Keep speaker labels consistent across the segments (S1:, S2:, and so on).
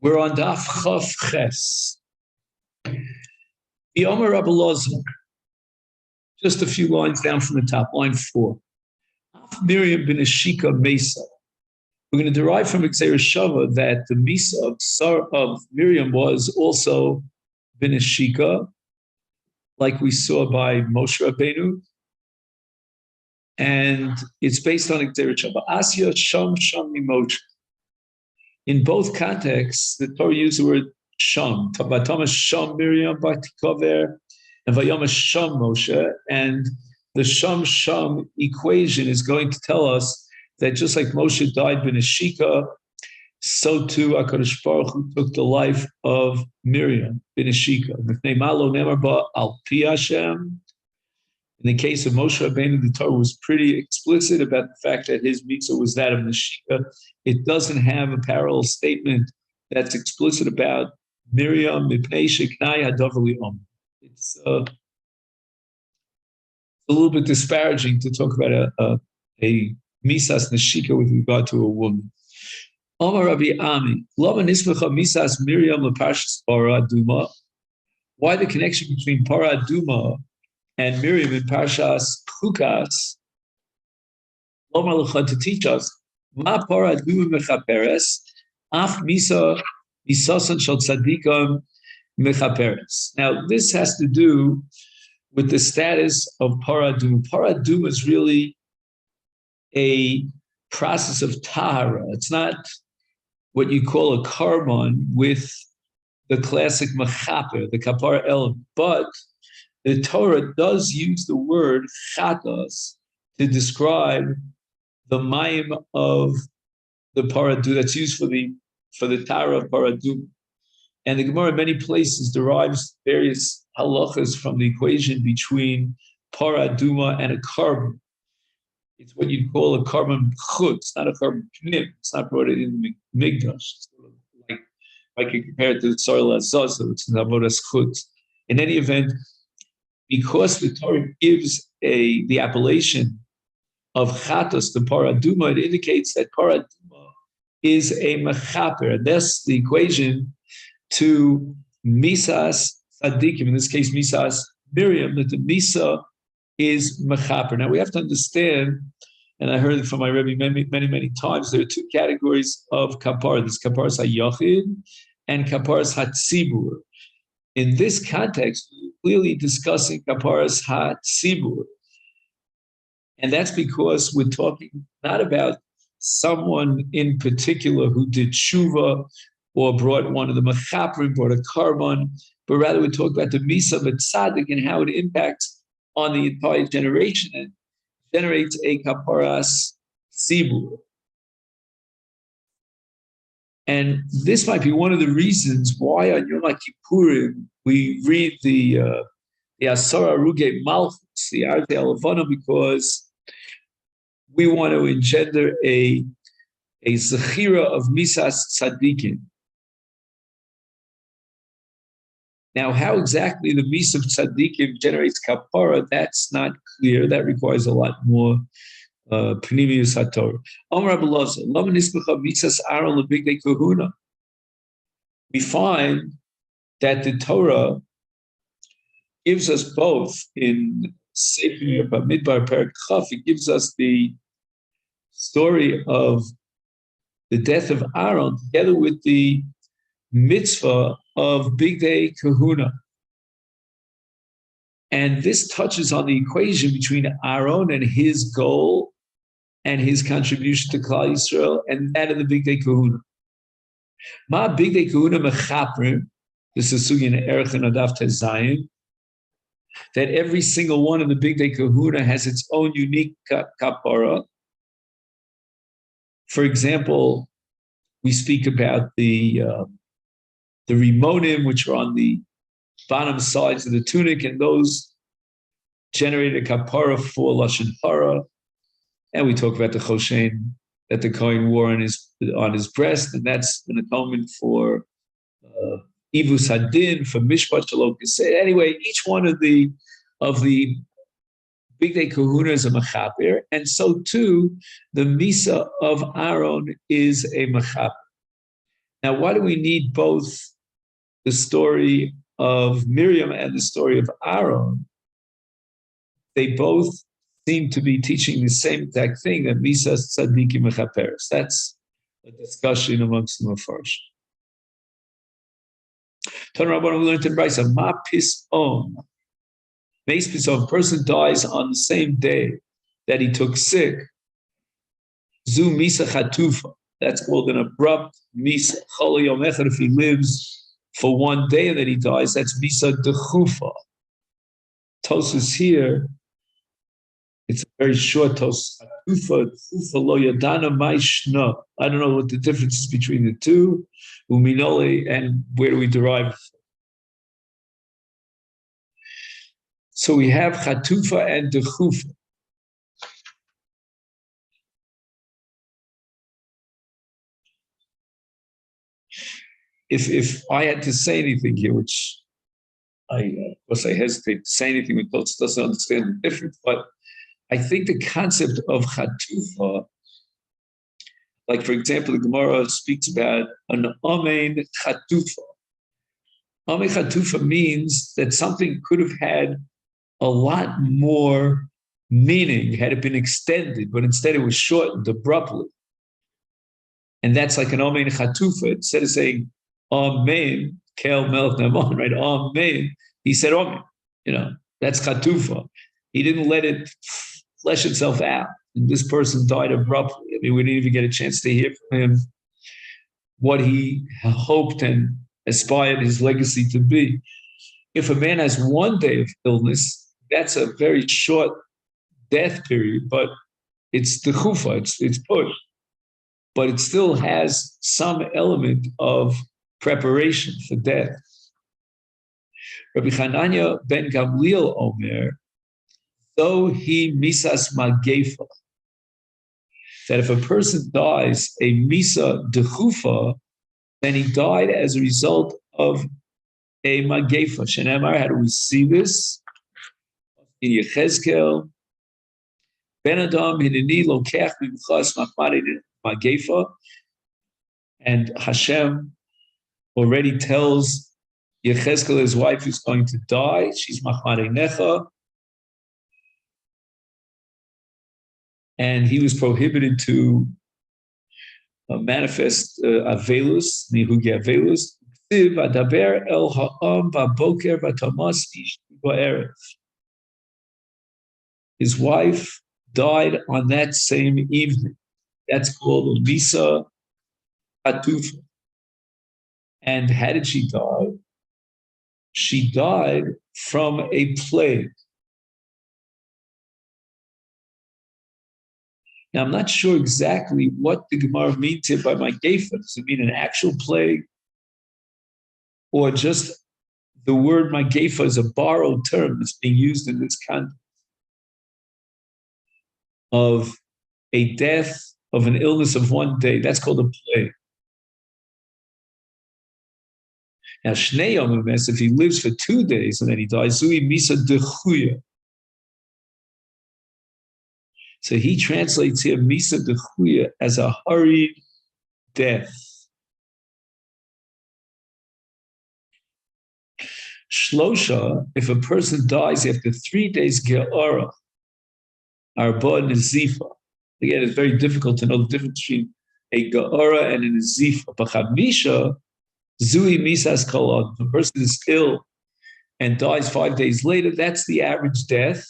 S1: We're on Daf Chav Ches. The Omer Rabbi Loza, just a few lines down from the top, line 4. Miriam bin Ashika Mesa. We're going to derive from Xer Shava that the Misa of Miriam was also bin Ashika, like we saw by Moshe Rabbeinu. And it's based on Xer Shava. Asya Sham Sham Mimoshe. In both contexts, the Torah used the word Sham. Vatama Sham Miriam Batikover and Vayama Sham Moshe. And the Sham Sham equation is going to tell us that just like Moshe died bin Ashika, so too HaKadosh Baruch Hu took the life of Miriam bin Ashika. In the case of Moshe Rabbeinu, the Torah was pretty explicit about the fact that his mitzvah was that of Nashika. It doesn't have a parallel statement that's explicit about Miriam. It's a little bit disparaging to talk about a misas Nashika with regard to a woman. Omar Rabbi Ami, Lama Nismacha Misas Miriam Leparshas Para Duma. Why the connection between Para Duma and Miriam in Parshas Chukas, Lomar L'cha, to teach us, Ma Para Duma Mechaperes, Af Misa Misasan Shal Tzadikam Mechaperes. Now, this has to do with the status of Para Duma. Para Duma is really a process of tahara. It's not what you call a karban with the classic mechaper, the kapar el, but the Torah does use the word chatas to describe the mayim of the paradu that's used for the Torah of paradu. And the Gemara in many places derives various halachas from the equation between paraduma and a carbon. It's what you'd call a carbon chutz, not a carbon pnim. It's not brought in the migdash. It's sort of like you compare it to the soil azaza, which is avodas chutz. In any event, because the Torah gives the appellation of chatos to paraduma, it indicates that paraduma is a mechaper. And that's the equation to misas tzadikim, in this case misas Miriam, that the misa is mechaper. Now we have to understand, and I heard it from my Rebbe many times, there are two categories of kapara. There's kaparas hayachid and kaparas hatzibur. In this context, we're clearly discussing kaparas hatzibur. And that's because we're talking not about someone in particular who did tshuva or brought one of the mechaprim, brought a carbon, but rather we're talking about the misa of a tzaddik and how it impacts on the entire generation and generates a kaparas sibur. And this might be one of the reasons why on Yom Kippurim we read the Asara Ruge Malchus, the Arte Alavana, because we want to engender a zechira of misas tzaddikim. Now, how exactly the Misa of Tzaddikim generates kapara, that's not clear. That requires a lot more Pnimius HaTorah. Amar Rabbi Loza, Lama Nisbacha Misas Aaron Lebigdei Kahuna. We find that the Torah gives us both in Sefer Bamidbar Perek Chaf, it gives us the story of the death of Aaron together with the mitzvah of Bigdei Kahuna. And this touches on the equation between Aaron and his goal and his contribution to Klal Yisrael and that of the Bigdei Kahuna. Ma Bigdei Kahuna mechaprim, this is Sugin Erech and Adaf Tezayin, that every single one of the Bigdei Kahuna has its own unique kapara. For example, we speak about the rimonim, which are on the bottom sides of the tunic, and those generate a kapara for lashon hara. And we talk about the choshen that the Kohen wore on his breast, and that's an atonement for ivus hadin, for mishpat shalom kaseh. Anyway, each one of the Bigdei Kahuna is a mechaper, and so too the misa of Aaron is a mechaper. Now, why do we need both the story of Miriam and the story of Aaron? They both seem to be teaching the same exact thing, that Misas Tzadikim Mechaperes. That's a discussion amongst the Mefarshim. Turn around, we learned in Brisa, Ma Pisom. Mace Pisom, a person dies on the same day that he took sick. Zu Misa Chatufa. That's called an abrupt Misa. Chol Yom Echad, if he lives for one day and then he dies, that's Misa Dechufa. Tosus here, it's a very short Tosus. Chatufa, Lo Yadana Maishna. I don't know what the difference is between the two. Uminole, and where do we derive it? So we have Chatufa and Dechufa. If I had to say anything here, which of course I hesitate to say anything because it doesn't understand the difference, but I think the concept of Chatufa, like for example, the Gemara speaks about an Amein Chatufa. Amein Chatufa means that something could have had a lot more meaning had it been extended, but instead it was shortened abruptly. And that's like an Amein Chatufa. Instead of saying Amen, Kel Melch Naman, right? Amen. He said Amen. That's Chatufa. He didn't let it flesh itself out. And this person died abruptly. I mean, we didn't even get a chance to hear from him what he hoped and aspired his legacy to be. If a man has one day of illness, that's a very short death period, but it's the chufa, it's push. But it still has some element of preparation for death. Rabbi Chananya ben Gamliel Omer, though he misas magefa, that if a person dies a misa dechufa, then he died as a result of a magefa. Shenemar, how do we see this? In Yechezkel, Ben Adam hineni lokech mimchas machmari magefa, and Hashem already tells Yechezkel his wife is going to die. She's machmari necha, and he was prohibited to manifest avelus, nihugi avelus. Adaber el ha'am ba'boker b'tamas ish ba'erev. His wife died on that same evening. That's called Misa Hatufa. And how did she die? She died from a plague. Now, I'm not sure exactly what the Gemara means here by Magefa. Does it mean an actual plague? Or just the word Magefa is a borrowed term that's being used in this context of a death, of an illness of one day? That's called a plague. Now, Shnei Yomim, if he lives for 2 days and then he dies, Zui Misa Dechuya. So he translates here Misa Dechuya as a hurried death. Shlosha, if a person dies after 3 days Ge'ara, Arba Nazifa. Again, it's very difficult to know the difference between a Ge'ara and a Nazifa. But Chamisha, Zui Misas Kolon. If a person is ill and dies 5 days later, that's the average death.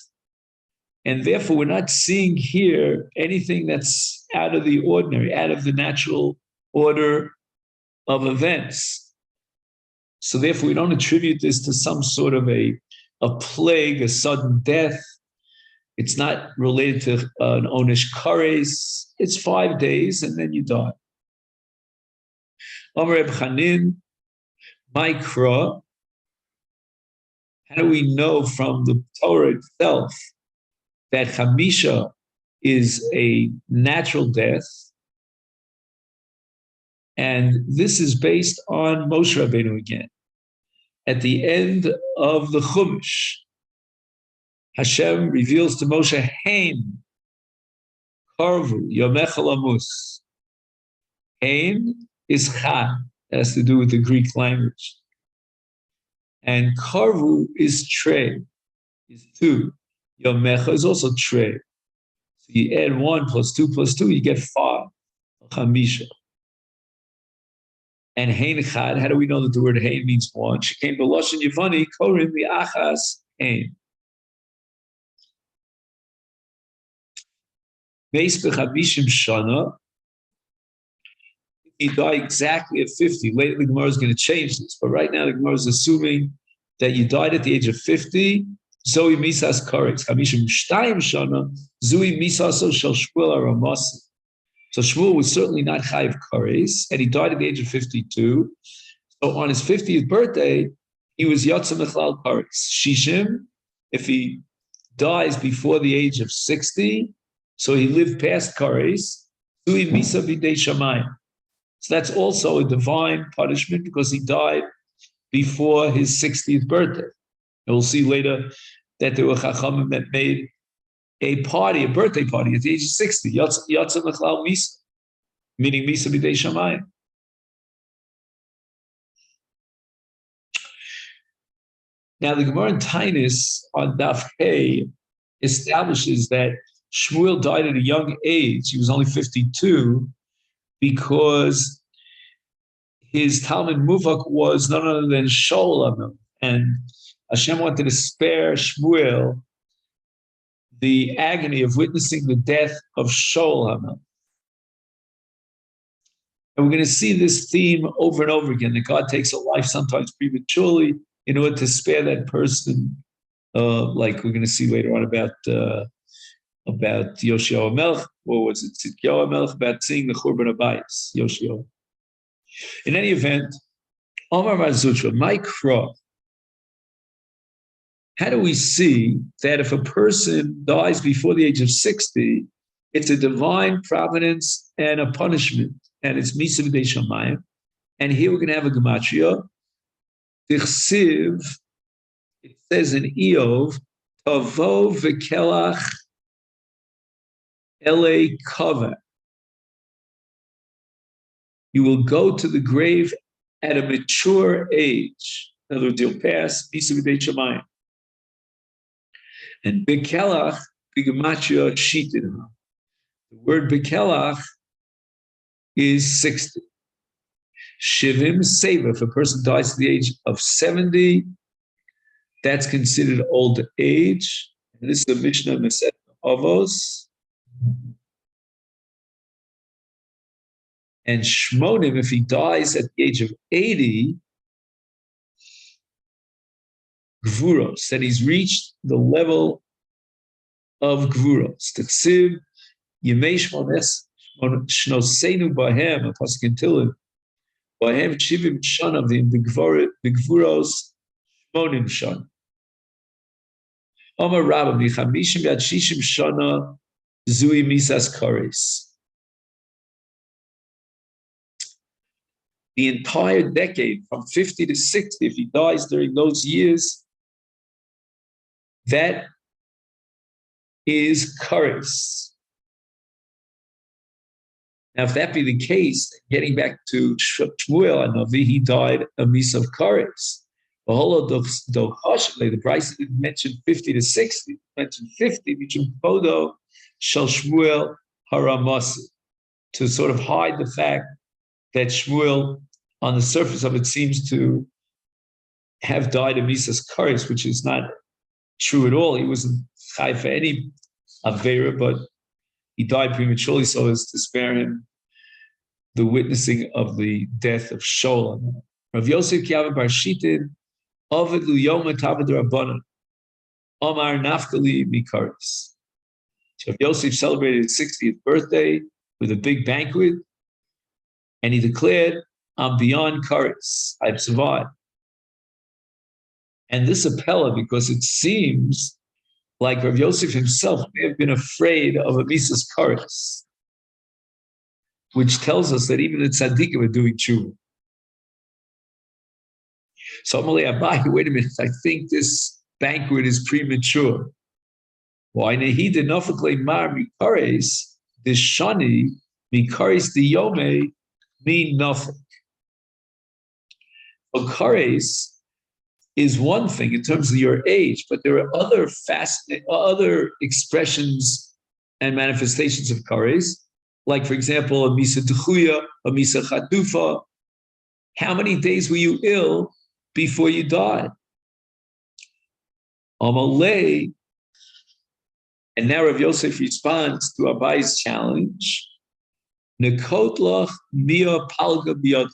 S1: And therefore, we're not seeing here anything that's out of the ordinary, out of the natural order of events. So therefore, we don't attribute this to some sort of a plague, a sudden death. It's not related to an onish kares. It's 5 days and then you die. Amar Reb Chanin, Mikra. How do we know from the Torah itself that Chamisha is a natural death? And this is based on Moshe Rabbeinu again. At the end of the Chumash, Hashem reveals to Moshe, Hein, Karvu, Yomech Lamus. Hein is Chan. It has to do with the Greek language. And karvu is tre, is 2. Yomecha is also tre. So you add 1 plus 2 plus 2, you get 5. Chamisha. And hein chad, how do we know that the word hein means 1? She came to Lashon Yevani, korim the achas hein. Beis b'chavishim shana, he died exactly at 50. Later, the Gemara is going to change this, but right now the Gemara is assuming that you died at the age of 50. Zoe misas karex, chamishim shtayim shana, zui misaso shel shmuel aramasi. So Shmuel was certainly not chayiv kares, and he died at the age of 52. So on his 50th birthday, he was yotza mechlal kares. Shishim, if he dies before the age of 60, so he lived past kares, zui misa b'dei shamayim. So that's also a divine punishment because he died before his 60th birthday. And we'll see later that there were chachamim that made a party, a birthday party at the age of 60. Yatsa mechlal misa, meaning misa b'dei shamayim. Now the Gemara in Tainus on Daf Hey establishes that Shmuel died at a young age. He was only 52 because his Talmud Muvak was none other than Shaul, and Hashem wanted to spare Shmuel the agony of witnessing the death of Shaul. And we're going to see this theme over and over again, that God takes a life sometimes prematurely in order to spare that person, like we're going to see later on about Yoshio Melch, or was it Tzidkiyahu Melch, about seeing the Churban Abayis, Yoshio. In any event, Omar Mazutra, my crop. How do we see that if a person dies before the age of 60, it's a divine providence and a punishment, and it's Misa B'dei Shamayim? And here we're going to have a gematria. Tichsiv, it says in Eov, Tavo v'kelach ele kava. You will go to the grave at a mature age. In other words, you'll pass Misa B'dei Shamayim. And bekelach, bigematria shitin. The word bekelach is 60. Shivim seva, if a person dies at the age of 70, that's considered old age. And this is the Mishnah Masechet Avos. And Shmonim, if he dies at the age of 80, Gvuros, that he's reached the level of Gvuros. T'chsiv, Yemei Shnosenu Bahem, a pasuk in Tehillim, Bahem Shivim Shanavim, B'Gvuros Shmonim Shan. Omar Rabba, Michamishim Yad Shishim Shana, Zui Misas Kares. The entire decade, from 50 to 60, if he dies during those years, that is kares. Now, if that be the case, getting back to Shmuel Hanavi, he died a mis of kares. The price didn't mention 50 to 60, it mentioned 50, between Podo Shal Shmuel Haramasi, to sort of hide the fact that Shmuel, on the surface of it, seems to have died a misas kares, which is not true at all. He wasn't chai for any avera, but he died prematurely so as to spare him the witnessing of the death of Shaul. Rav Yosef Kiava Bar Shitin, Ovid Lu Yoma Tavad Rabbanan, Omar Naftali Mikaris. So Rav Yosef celebrated his 60th birthday with a big banquet, and he declared, I'm beyond kares, I've survived. And this appella, because it seems like Rav Yosef himself may have been afraid of a misas kares, which tells us that even the tzaddikim are doing tshuva. So Amalei Abai, wait a minute, I think this banquet is premature. Why? Nehi de nofakle mar mikares, this shani mikares de yome mean nothing. Kares is one thing in terms of your age, but there are other expressions and manifestations of kares, like, for example, a misa techuya, a misa chatufa. How many days were you ill before you died? Amalei, and now Rav Yosef responds to Abai's challenge. Nekotlach mia palga biyad.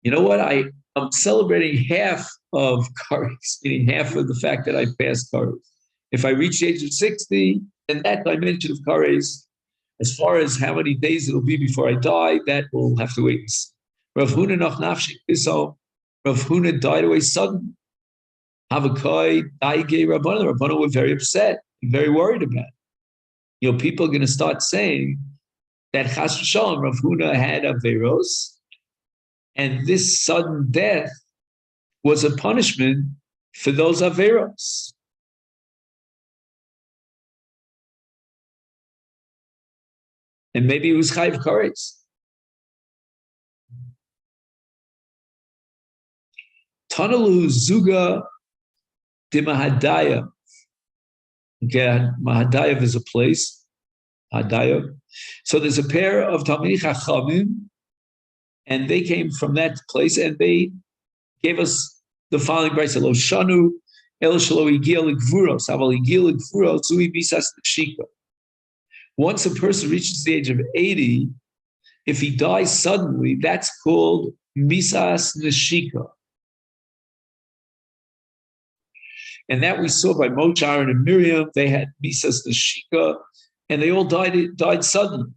S1: You know what? I'm celebrating half of kares, meaning half of the fact that I passed kares. If I reach the age of 60, then that dimension of kares, as far as how many days it'll be before I die, that will have to wait and see. Rav Huna noch nafshik so Rav Huna died away suddenly. Havakai, Daige, Rabbana. The Rabbana were very upset, very worried about it. People are going to start saying that Chas v'Shalom, Rav Huna had Averos, and this sudden death was a punishment for those Averos. And maybe it was Chayv Kares. Tanalu Zuga de Mahadayav. Again, Mahadayav is a place. Mahadayav. So there's a pair of Talmidei Chachamim, and they came from that place, and they gave us the following brayso: Lo shanu el shelo higia legvuros, aval higia legvuros zui misas neshika. Once a person reaches the age of 80, if he dies suddenly, that's called misas neshika. And that we saw by Moshe, Aaron, and Miriam. They had misas neshika, and they all died suddenly.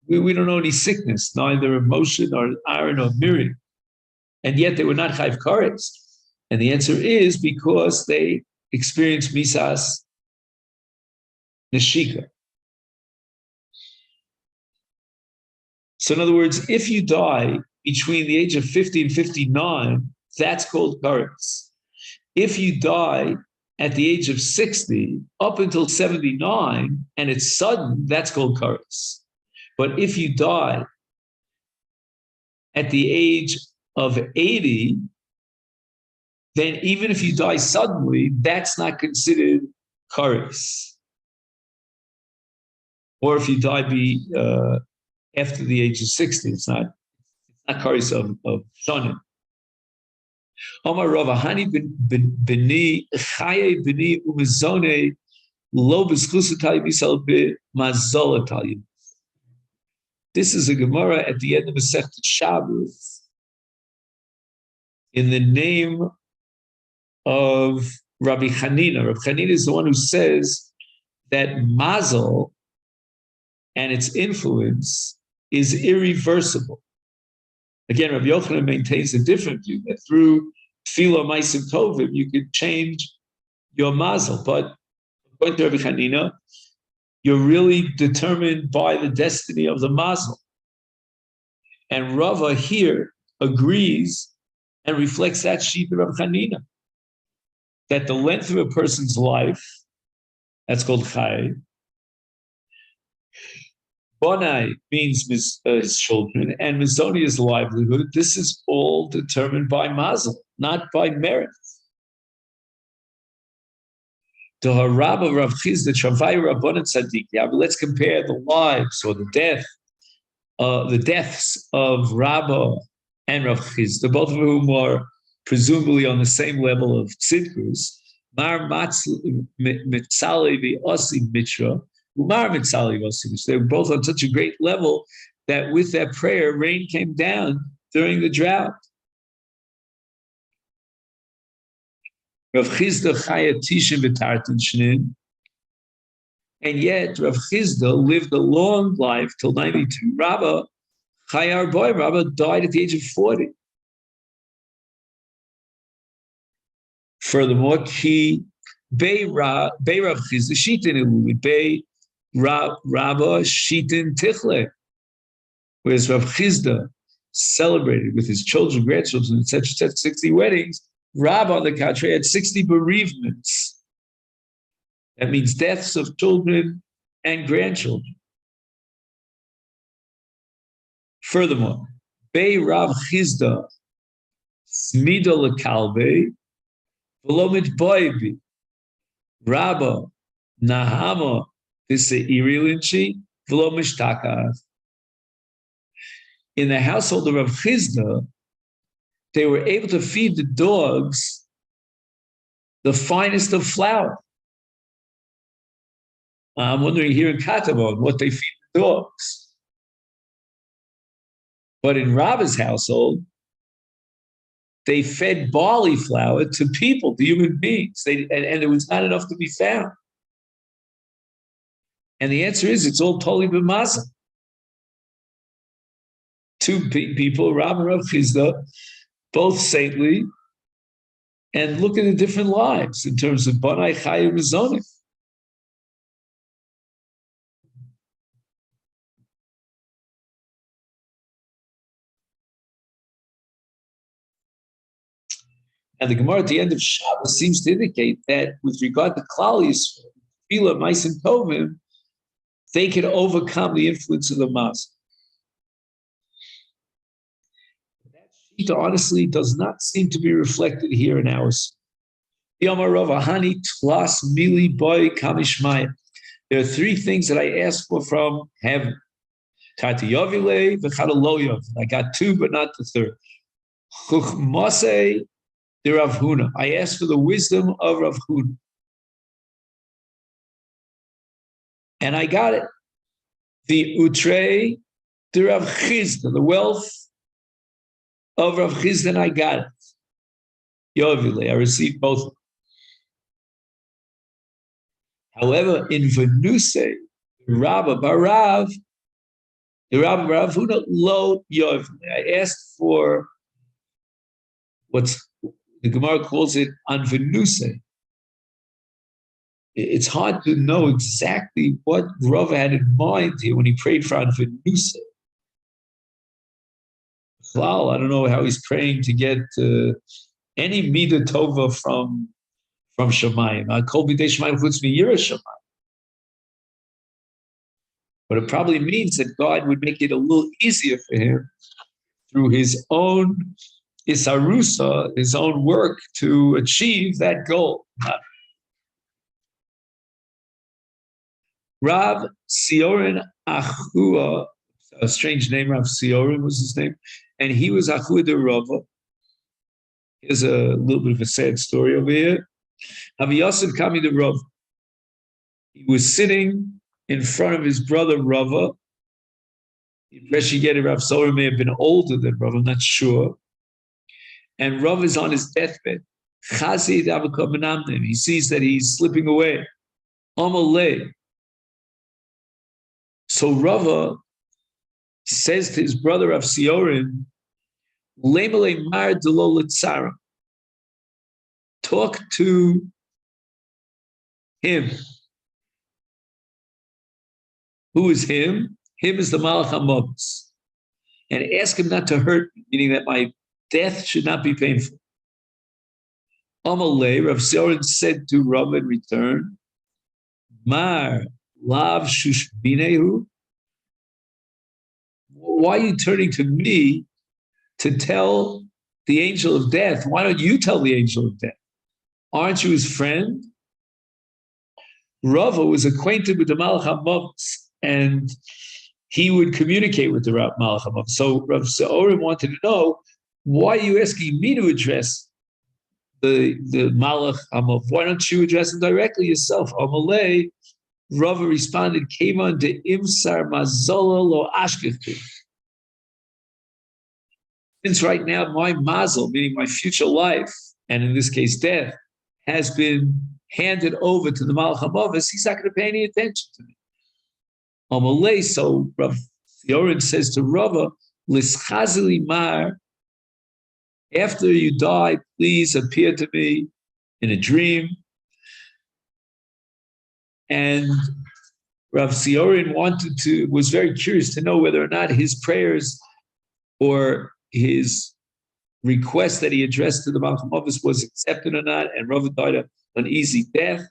S1: We don't know any sickness, neither of Moshe nor Aaron or Miriam. And yet they were not chayv kares. And the answer is because they experienced misas neshika. So in other words, if you die between the age of 50 and 59, that's called kares. If you die at the age of 60 up until 79 and it's sudden, that's called kares. But if you die at the age of 80, then even if you die suddenly, that's not considered kares. Or if you die after the age of 60, it's not kares of shanim. Omar Rava Hani b'ni chaye b'ni umezone lo b'schusatai bisal b'mazolatai. This is a Gemara at the end of Masechet Shabbos in the name of Rabbi Chanina. Rabbi Chanina is the one who says that mazel and its influence is irreversible. Again, Rabbi Yochanan maintains a different view, that through Tefillah Ma'asim Tovim you could change your mazel. But according to Rabbi Chanina, you're really determined by the destiny of the mazel. And Rava here agrees and reflects that sheet of Rabbi Chanina, that the length of a person's life, that's called chai. Bonai means his children, and mizoni is livelihood. This is all determined by mazel, not by merit. Let's compare the lives or the deaths of Rabba and Rav Chizda, both of whom are presumably on the same level of tzidkus. Mar mitzale v'osi mitra, umar mitzale v'osi. They were both on such a great level that with that prayer, rain came down during the drought. Rav Chizda chaya tishin v'tartin shnin, and yet Rav Chizda lived a long life till 92. Rabba chayar boy, Rabba died at the age of 40. Furthermore, ki Bei Rav Chizda shitin ilui, Bei Rabba shitin tichle. Whereas Rav Chizda celebrated with his children, grandchildren, etc., 60 weddings, Rabba, on the contrary, had 60 bereavements. That means deaths of children and grandchildren. Furthermore, Bei Rav Chizda, Smida lekalbe, v'lomit boibi, Rabba, Nahama, Irilinchi, v'lomishtakah. In the household of Rav Chizda, they were able to feed the dogs the finest of flour. I'm wondering here in Katan what they feed the dogs. But in Rabba's household, they fed barley flour to people, to human beings, and there was not enough to be found. And the answer is, it's all totally b'masa. Two people, Rabba and Rav Chizda, both saintly, and look at the different lives in terms of Banai Chayim Rizonim. And the Gemara at the end of Shabbos seems to indicate that with regard to Klal Yisrael, Tefillah, Ma'asim Tovim, they can overcome the influence of the Mas. That sheet honestly does not seem to be reflected here in ours. There are three things that I asked for from heaven. I got two, but not the third. The Rav Huna. I asked for the wisdom of Rav Huna. And I got it. The Utrei, the Rav Chizda, the wealth of Rav Chizda, and I got it. Yovile, I received both. However, in Venuse, the Rabba Barav Huna, lo Yovile. I asked for what's the Gemara calls it Anvenuse. It's hard to know exactly what Rav had in mind here when he prayed for Anvenuse. Well, I don't know how he's praying to get any Midah Tova from Shemayim. Kol B'dei Shemayim chutz miYirah Shemayim. But it probably means that God would make it a little easier for him through his own Isarusa, his own work, to achieve that goal. Rav Siorin Achua, a strange name, Rav Siorin was his name, and he was Achua de Rava. Here's a little bit of a sad story over here. Havi Yosef Kami de Rava. He was sitting in front of his brother Rava. The impression you get Rav Siorin may have been older than Rava, I'm not sure. And Rav is on his deathbed. He sees that he's slipping away. Amalei. So Rava says to his brother Rav Siorin, talk to him. Who is him? Him is the Malach HaMavos. And ask him not to hurt me, meaning that my death should not be painful. Amalei, Rav Siorin said to Rav in return, Mar lav shushbinehu. Why are you turning to me to tell the angel of death? Why don't you tell the angel of death? Aren't you his friend? Rava was acquainted with the Malach HaMavos, and he would communicate with the Malach HaMavos. So Rav Siorin wanted to know, why are you asking me to address the Malach HaMavos? Why don't you address him directly yourself? Amalei, Rava responded, Kevan de imsar mazola lo ashkechu. Since right now my mazel, meaning my future life, and in this case death, has been handed over to the Malach HaMavos, he's not going to pay any attention to me. Amalei, so Rav Siorin says to Rava, Lischazili mar, after you die, please appear to me in a dream. And Rav Siorin was very curious to know whether or not his prayers or his request that he addressed to the Malach HaMavos was accepted or not, and Rav died an easy death.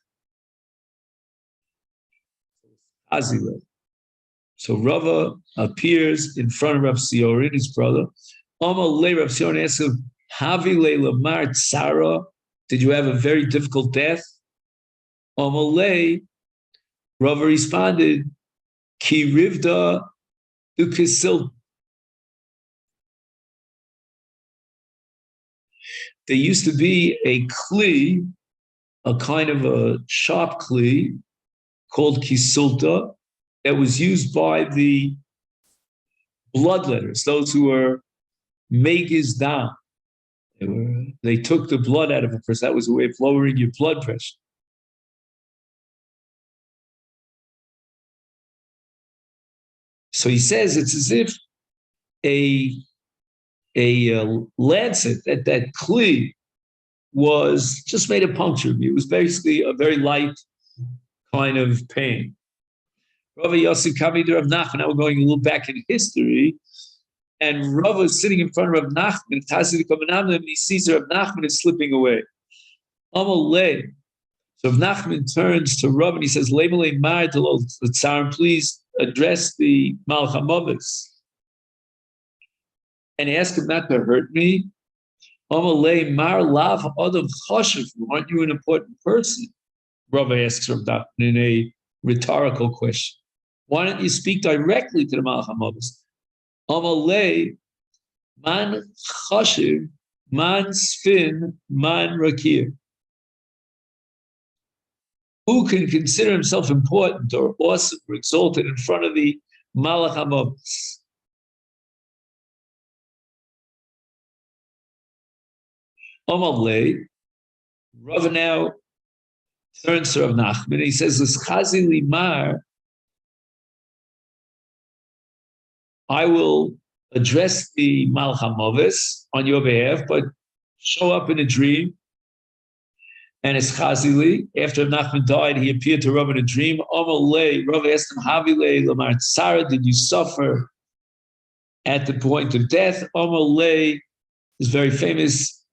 S1: So Rava appears in front of Rav Siorin, his brother. Amalei, Rav Siorin asks him, Havi lamar tsara, did you have a very difficult death? Amalei, Rava responded, Ki rivda ukisil. There used to be a kli, a kind of a sharp kli called kisulta that was used by the bloodletters, those who were megiz down. They took the blood out of a person. That was a way of lowering your blood pressure. So he says it's as if a lancet, that kli was just made a puncture. It was basically a very light kind of pain. Rava Yosef Kami to Rav Nachman. Now we're going a little back in history. And Rava is sitting in front of Rav Nachman, and he sees Rav Nachman is slipping away. Amalei. So Rav Nachman turns to Rav and he says, please address the Malchamavis. And he asked him not to hurt me. Amalei Mar Lav Adam Choshev. Aren't you an important person? Rava asks Rav Nachman in a rhetorical question. Why don't you speak directly to the Malchamavis? Amalei man chashiv, man sfin, man rakir. Who can consider himself important or awesome or exalted in front of the Malach HaMavis? Amalei, Rav now turns to Rav Nachman and he says, "L'schazi limar, I will address the Malach HaMavis on your behalf, but show up in a dream." And it's Chazili. After Nachman died, he appeared to Rav in a dream. Amalei, Rav asked him, Havile Lamar Tsara, did you suffer at the point of death? Amalei is very famous.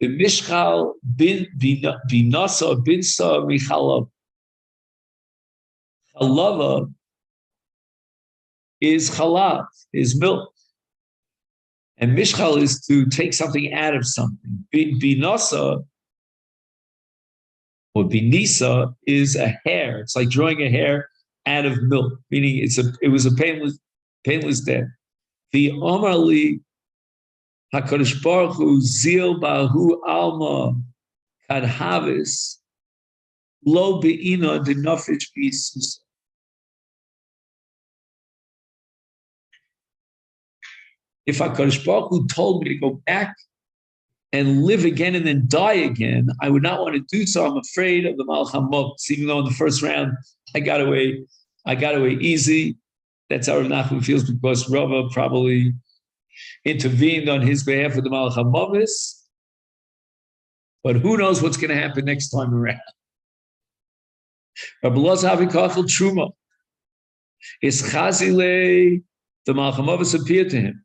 S1: Mishchal bin Binasa Binsa Michalav. Chalava is chalav, is milk. And Mishchal is to take something out of something. Binasa or binisa is a hair. It's like drawing a hair out of milk, meaning it was a painless death. The Omarli HaKadosh Baruch Hu Zil Bahu Alma Kadhavis Lo Be'ina Denafich Bisus. If HaKadosh Baruch Hu told me to go back and live again and then die again, I would not want to do so. I'm afraid of the Malach HaMavis. Even though in the first round I got away easy. That's how Rav Nachman feels, because Rava probably intervened on his behalf with the Malach HaMavis. But who knows what's going to happen next time around? Rabbi Elazar Havikachel Truma is Chazile. The Malach HaMavis appeared to him.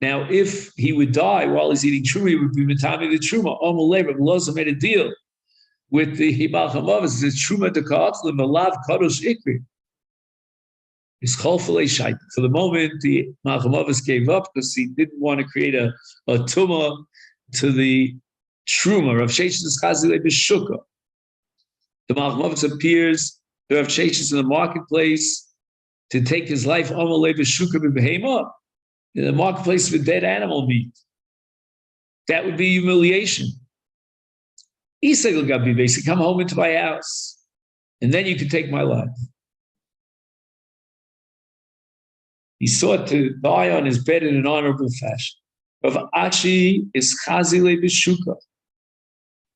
S1: Now, if he would die while he's eating truma, he would be mitami the truma. Amalei, Rabbi Elazar made a deal with the Malach HaMavis. It's truma dekatlim alav kadosh ikri. It's cholfulei shait. For the moment, the Malach HaMavis gave up because he didn't want to create a tumah to the truma. Rav Sheshes is chazilei b'shuka. The Malach HaMavis appears to Rav Sheshes in the marketplace to take his life. Amalei b'shuka b'behema. In the marketplace with dead animal meat. That would be humiliation. He said, basically, come home into my house, and then you can take my life. He sought to die on his bed in an honorable fashion. Rav Ashi is chazile b'shuka.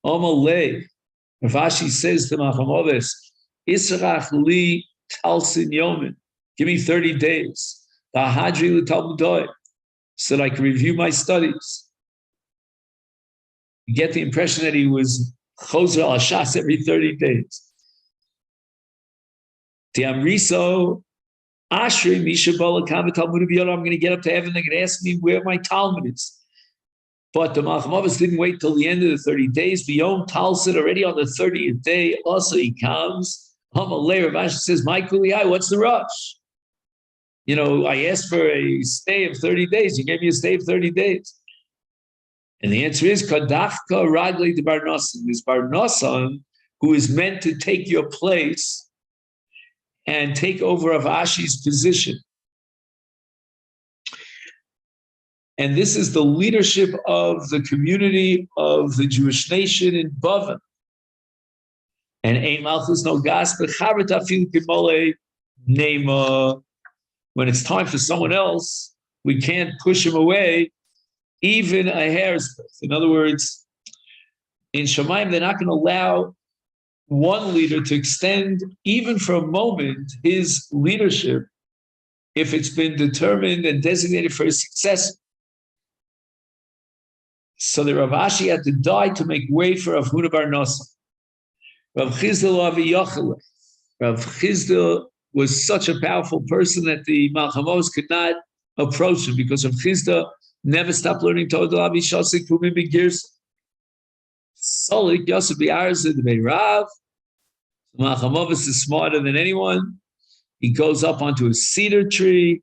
S1: Amalei. Rav Ashi says to Malach HaMavis, Israch li talsin yomin. Give me 30 days. So that I can review my studies. You get the impression that he was chozer al shas every 30 days. Tiamriso Ashri Misha Balakam Talmud. I'm going to get up to heaven. They're going to ask me where my Talmud is. But the Malach HaMavis didn't wait till the end of the 30 days. Beyond Talmud, already on the 30th day, also he comes. Hamalei Rav Ashi says, "My kuliyai, what's the rush? I asked for a stay of 30 days. You gave me a stay of 30 days. And the answer is, Kadachka Ragli de Barnosan. This Barnosan, who is meant to take your place and take over Rav Ashi's position. And this is the leadership of the community of the Jewish nation in Bavan. And Ein Malchus no gas bechavet afil kimole nema. When it's time for someone else, we can't push him away even a hair's breadth. In other words, in Shemaim, they're not going to allow one leader to extend, even for a moment, his leadership if it's been determined and designated for his successor. So the Rav Ashi had to die to make way for Rav Huna bar Nosson. Rav Chisda lo avi yochel. Rav Chisda was such a powerful person that the Malchamos could not approach him because Rav Chisda never stopped learning Torah. Avi shasik kumim begirs. Solik Yosef Bi'arza the Beirav. Malchamos is smarter than anyone. He goes up onto a cedar tree.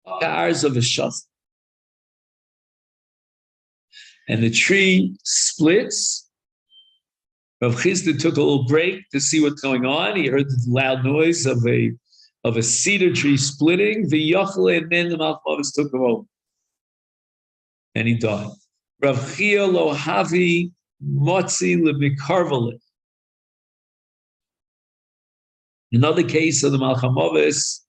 S1: Arz of a shas. And the tree splits. Rav Chisda took a little break to see what's going on. He heard the loud noise of a cedar tree splitting. V'yochle, and then the Malchamos took him over. And he died. Rav Chia lo havi motzi lemikarvale. Another case of the Malchamos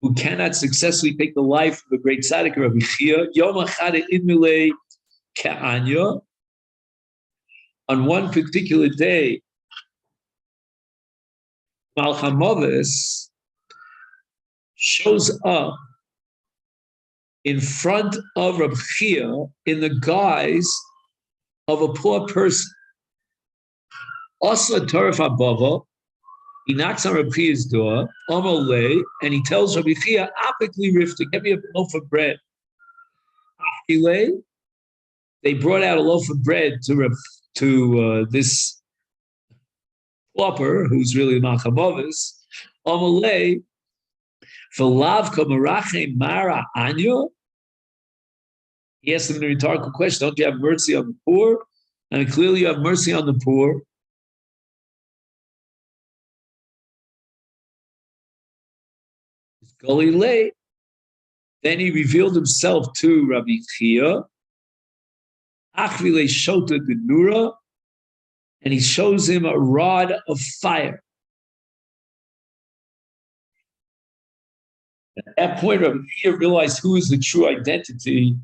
S1: who cannot successfully take the life of a great tzaddik, Rabbi Chia. Yom achad idmile ke'anya. On one particular day, Malchamos shows up in front of Rabbi Chia in the guise of a poor person. Also, Torah Abava, he knocks on Rabbi Chia's door, Amole, and he tells Rabbi Chia, apically rifta, get me a loaf of bread. They brought out a loaf of bread to this pauper, who's really Malchamos. Amole, V'lav kamarachem mara anyo. He asked him the rhetorical question, don't you have mercy on the poor? And clearly you have mercy on the poor. Galilei. Then he revealed himself to Rabbi Chia. Achvile shota denura. And he shows him a rod of fire. At that point, Rabbi Chia realized who is the true identity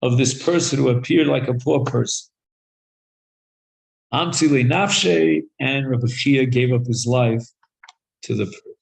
S1: of this person who appeared like a poor person. Amtzile nafshe, and Rabbi Chia gave up his life to the person.